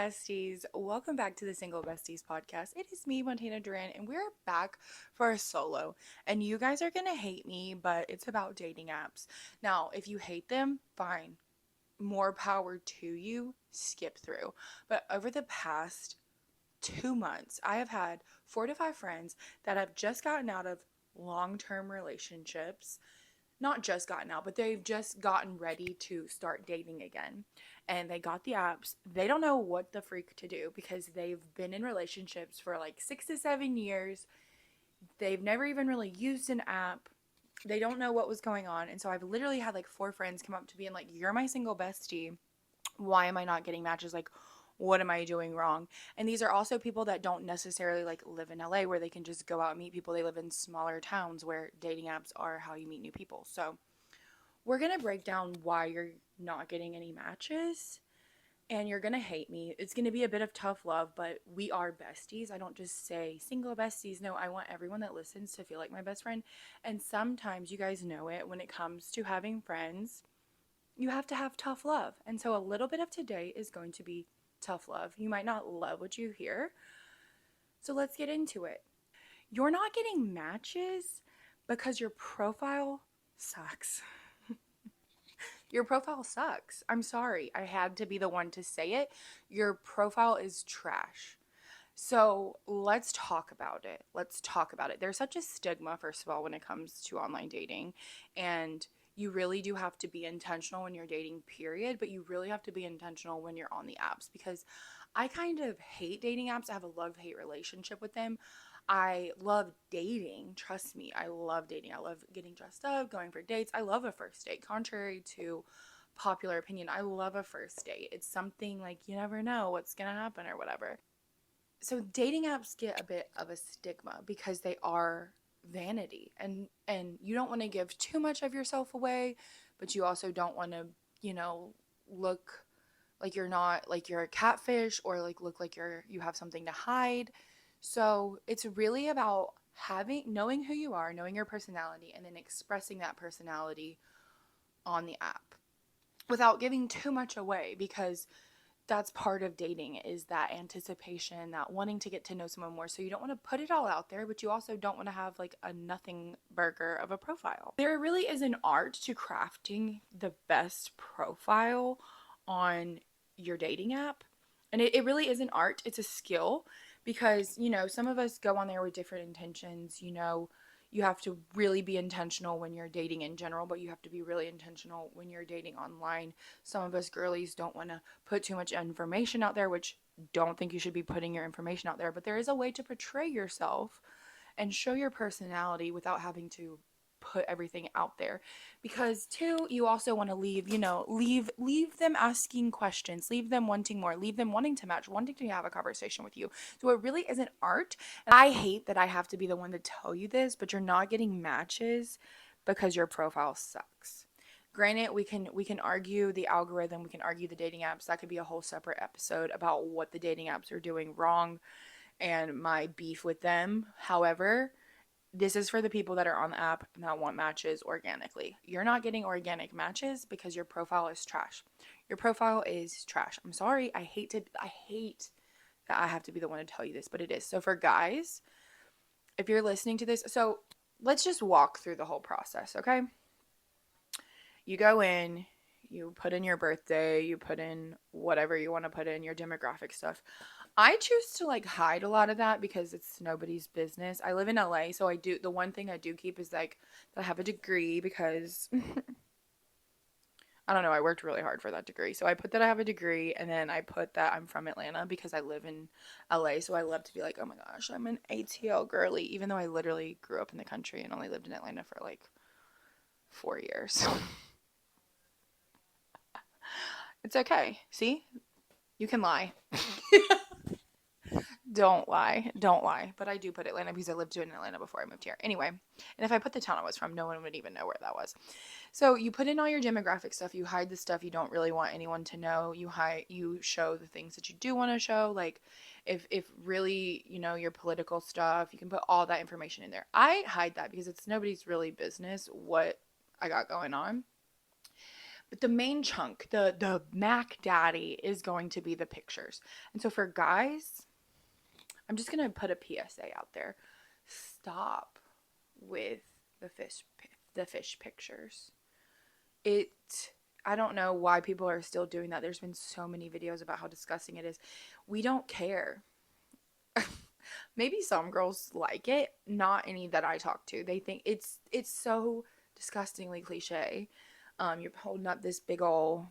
besties. Welcome back to the Single Besties Podcast. It is me, Montana Duran, and we're back for a solo. And you guys are going to hate me, but it's about dating apps. Now, if you hate them, fine. More power to you. Skip through. But over the past 2 months, I have had 4 to 5 friends that have just gotten out of long-term relationships. Not just gotten out, but they've just gotten ready to start dating again. And they got the apps. They don't know what the freak to do because they've been in relationships for like 6 to 7 years. They've never even really used an app. They don't know what was going on. And so I've literally had like 4 friends come up to me and like, "You're my single bestie. Why am I not getting matches? Like, what am I doing wrong?" And these are also people that don't necessarily like live in LA where they can just go out and meet people. They live in smaller towns where dating apps are how you meet new people. So we're going to break down why you're not getting any matches, and you're going to hate me. It's going to be a bit of tough love, but we are besties. I don't just say single besties. No, I want everyone that listens to feel like my best friend. And sometimes, you guys know it, when it comes to having friends, you have to have tough love. And so a little bit of today is going to be tough love. You might not love what you hear. So let's get into it. You're not getting matches because your profile sucks. Your profile sucks. I'm sorry. I had to be the one to say it. Your profile is trash. So let's talk about it. Let's talk about it. There's such a stigma, first of all, when it comes to online dating. And you really do have to be intentional when you're dating, period. But you really have to be intentional when you're on the apps, because I kind of hate dating apps. I have a love-hate relationship with them. I love dating. Trust me, I love dating. I love getting dressed up, going for dates. I love a first date. Contrary to popular opinion, I love a first date. It's something like you never know what's going to happen or whatever. So dating apps get a bit of a stigma because they are vanity, and you don't want to give too much of yourself away, but you also don't want to, look like you're not, like you're a catfish, or like look like you have something to hide. So it's really about knowing who you are, knowing your personality, and then expressing that personality on the app without giving too much away, because that's part of dating, is that anticipation, that wanting to get to know someone more. So you don't want to put it all out there, but you also don't want to have like a nothing burger of a profile. There really is an art to crafting the best profile on your dating app. And it really is an art. It's a skill, because, some of us go on there with different intentions. You have to really be intentional when you're dating in general, but you have to be really intentional when you're dating online. Some of us girlies don't want to put too much information out there, which don't think you should be putting your information out there, but there is a way to portray yourself and show your personality without having to put everything out there. Because too, you also want to leave them asking questions, leave them wanting more, leave them wanting to match, wanting to have a conversation with you. So it really is an art. And I hate that I have to be the one to tell you this, but you're not getting matches because your profile sucks. Granted, we can argue the algorithm, we can argue the dating apps. That could be a whole separate episode about what the dating apps are doing wrong and my beef with them. However, this is for the people that are on the app and that want matches organically. You're not getting organic matches because your profile is trash. Your profile is trash. I'm sorry. I hate that I have to be the one to tell you this, but it is. So for guys, if you're listening to this, so let's just walk through the whole process, okay? You go in, you put in your birthday, you put in whatever you want to put in, your demographic stuff. I choose to like hide a lot of that because it's nobody's business. I live in LA, so the one thing I do keep is like that I have a degree, because I don't know, I worked really hard for that degree. So I put that I have a degree, and then I put that I'm from Atlanta because I live in LA. So I love to be like, "Oh my gosh, I'm an ATL girly," even though I literally grew up in the country and only lived in Atlanta for like 4 years. It's okay. See? You can lie. Don't lie. Don't lie. But I do put Atlanta because I lived in Atlanta before I moved here. Anyway, and if I put the town I was from, no one would even know where that was. So you put in all your demographic stuff. You hide the stuff you don't really want anyone to know. You show the things that you do want to show. Like if really, your political stuff, you can put all that information in there. I hide that because it's nobody's really business what I got going on. But the main chunk, the Mac Daddy, is going to be the pictures. And so for guys, I'm just gonna put a PSA out there. Stop with the fish pictures. It I don't know why people are still doing that. There's been so many videos about how disgusting it is. We don't care. Maybe some girls like it, not any that I talk to. They think it's so disgustingly cliche. You're holding up this big ol'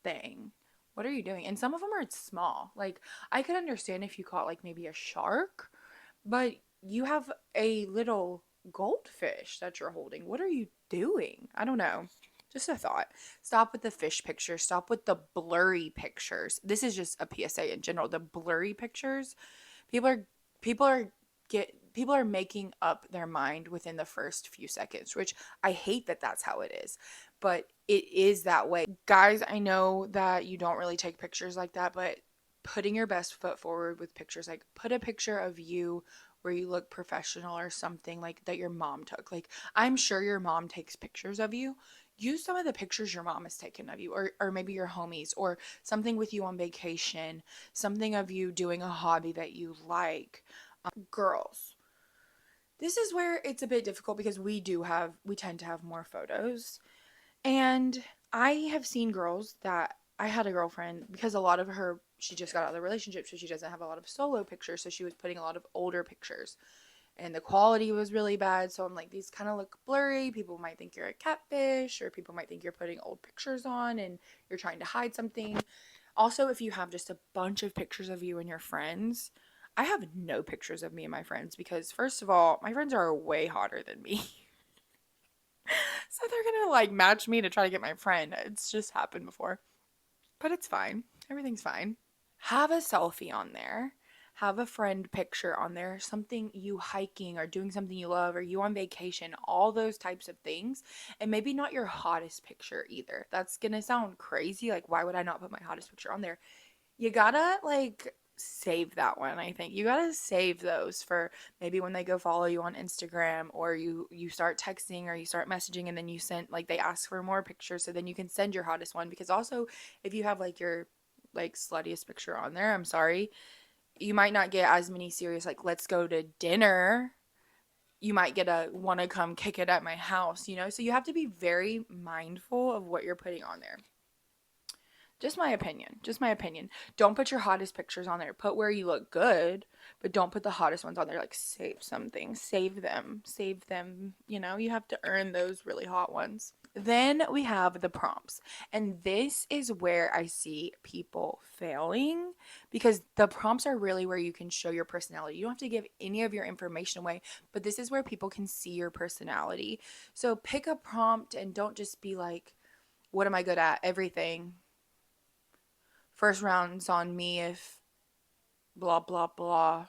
thing. What are you doing? And some of them are small. Like, I could understand if you caught like maybe a shark, but you have a little goldfish that you're holding. What are you doing? I don't know. Just a thought. Stop with the fish pictures. Stop with the blurry pictures. This is just a PSA in general. The blurry pictures, people are people are people are making up their mind within the first few seconds, which I hate that that's how it is, but it is that way. Guys, I know that you don't really take pictures like that, but putting your best foot forward with pictures, like put a picture of you where you look professional or something like that your mom took. Like, I'm sure your mom takes pictures of you. Use some of the pictures your mom has taken of you, or maybe your homies, or something with you on vacation, something of you doing a hobby that you like. Girls, this is where it's a bit difficult because we tend to have more photos. And I have seen girls that I had a girlfriend because a lot of her, she just got out of the relationship, so she doesn't have a lot of solo pictures. So she was putting a lot of older pictures and the quality was really bad. So I'm like, these kind of look blurry. People might think you're a catfish, or people might think you're putting old pictures on and you're trying to hide something. Also, if you have just a bunch of pictures of you and your friends, I have no pictures of me and my friends because, first of all, my friends are way hotter than me. So they're gonna like match me to try to get my friend. It's just happened before. But it's fine. Everything's fine. Have a selfie on there. Have a friend picture on there. Something you hiking or doing something you love, or you on vacation. All those types of things. And maybe not your hottest picture either. That's gonna sound crazy. Like, why would I not put my hottest picture on there? You gotta like save that one. I think you gotta save those for maybe when they go follow you on Instagram, or you start texting or you start messaging, and then you send, like, they ask for more pictures, so then you can send your hottest one. Because also, if you have like your like sluttiest picture on there, I'm sorry, you might not get as many serious like let's go to dinner. You might get a wanna come kick it at my house, you know? So you have to be very mindful of what you're putting on there. Just my opinion. Just my opinion. Don't put your hottest pictures on there. Put where you look good, but don't put the hottest ones on there. Like, save something. Save them. Save them. You know, you have to earn those really hot ones. Then we have the prompts. And this is where I see people failing, because the prompts are really where you can show your personality. You don't have to give any of your information away, but this is where people can see your personality. So pick a prompt and don't just be like, what am I good at? Everything. First round's on me if blah, blah, blah.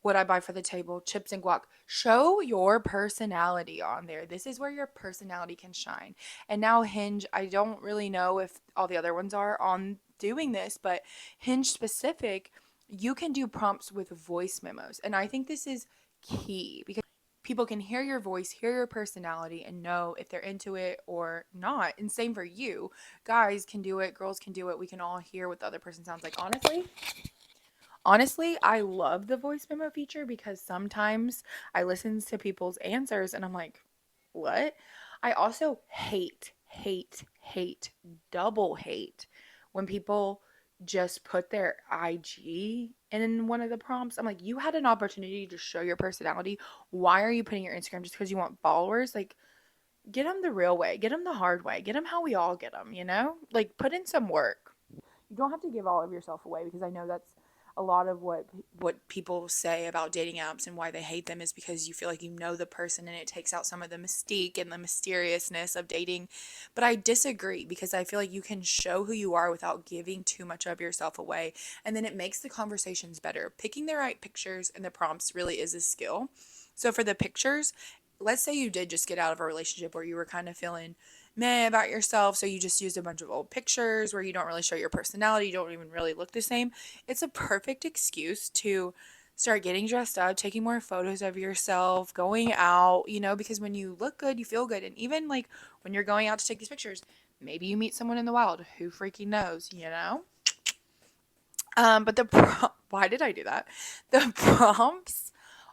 What I buy for the table, chips and guac. Show your personality on there. This is where your personality can shine. And now Hinge, I don't really know if all the other ones are on doing this, but Hinge specific, you can do prompts with voice memos. And I think this is key because people can hear your voice, hear your personality, and know if they're into it or not. And same for you. Guys can do it, girls can do it. We can all hear what the other person sounds like. Honestly, I love the voice memo feature because sometimes I listen to people's answers and I'm like, what? I also double hate when people just put their IG in one of the prompts. I'm like, you had an opportunity to show your personality. Why are you putting your Instagram just because you want followers? Like, get them the real way, get them the hard way, get them how we all get them, you know? Like, put in some work. You don't have to give all of yourself away, because I know that's a lot of what people say about dating apps and why they hate them, is because you feel like you know the person and it takes out some of the mystique and the mysteriousness of dating. But I disagree, because I feel like you can show who you are without giving too much of yourself away, and then it makes the conversations better. Picking the right pictures and the prompts really is a skill. So for the pictures, let's say you did just get out of a relationship where you were kind of feeling meh about yourself, so you just used a bunch of old pictures where you don't really show your personality, you don't even really look the same. It's a perfect excuse to start getting dressed up, taking more photos of yourself, going out, because when you look good, you feel good. And even like when you're going out to take these pictures, maybe you meet someone in the wild. Who freaking knows? But why did I do that? The prompts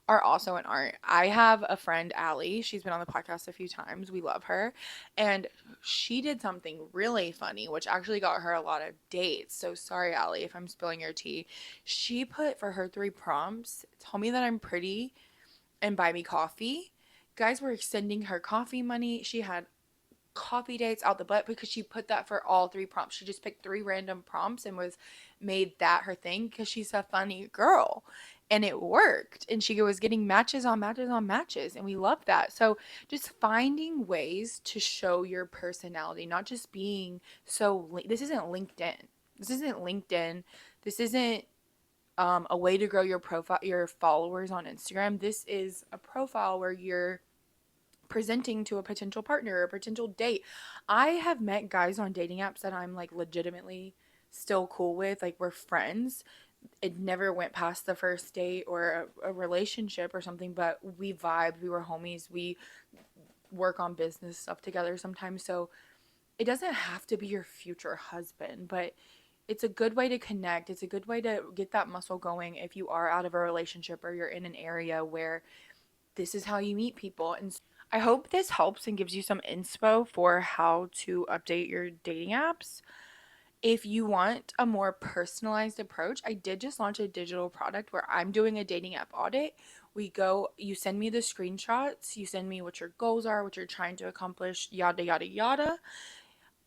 are also an art. I have a friend, Allie. She's been on the podcast a few times. We love her. And she did something really funny, which actually got her a lot of dates. So sorry, Allie, if I'm spilling your tea. She put for her 3 prompts, tell me that I'm pretty and buy me coffee. Guys were sending her coffee money. She had coffee dates out the butt because she put that for all 3 prompts. She just picked 3 random prompts and was made that her thing because she's a funny girl. And it worked. And she was getting matches on matches on matches. And we love that. So just finding ways to show your personality, not just being this isn't LinkedIn. This isn't LinkedIn. This isn't a way to grow your profile, your followers on Instagram. This is a profile where you're presenting to a potential partner or a potential date. I have met guys on dating apps that I'm like legitimately still cool with. Like we're friends. It never went past the first date or a relationship or something, but we vibed. We were homies. We work on business stuff together sometimes. So it doesn't have to be your future husband, but it's a good way to connect. It's a good way to get that muscle going if you are out of a relationship or you're in an area where this is how you meet people. And I hope this helps and gives you some inspo for how to update your dating apps. If you want a more personalized approach, I did just launch a digital product where I'm doing a dating app audit. You send me the screenshots, you send me what your goals are, what you're trying to accomplish, yada, yada, yada.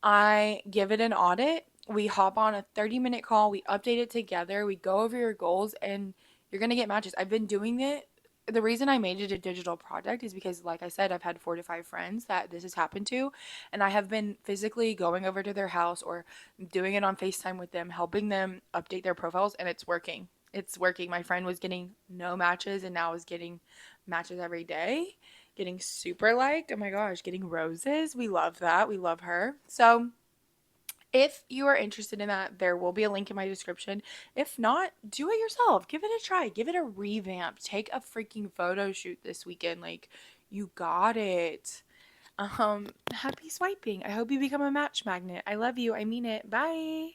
I give it an audit. We hop on a 30-minute call. We update it together. We go over your goals and you're going to get matches. I've been doing it. The reason I made it a digital product is because, like I said, I've had 4 to 5 friends that this has happened to, and I have been physically going over to their house or doing it on FaceTime with them, helping them update their profiles, and it's working. It's working. My friend was getting no matches and now is getting matches every day, getting super liked. Oh my gosh, getting roses. We love that. We love her. So, if you are interested in that, there will be a link in my description. If not, do it yourself. Give it a try. Give it a revamp. Take a freaking photo shoot this weekend. Like, you got it. Happy swiping. I hope you become a match magnet. I love you. I mean it. Bye.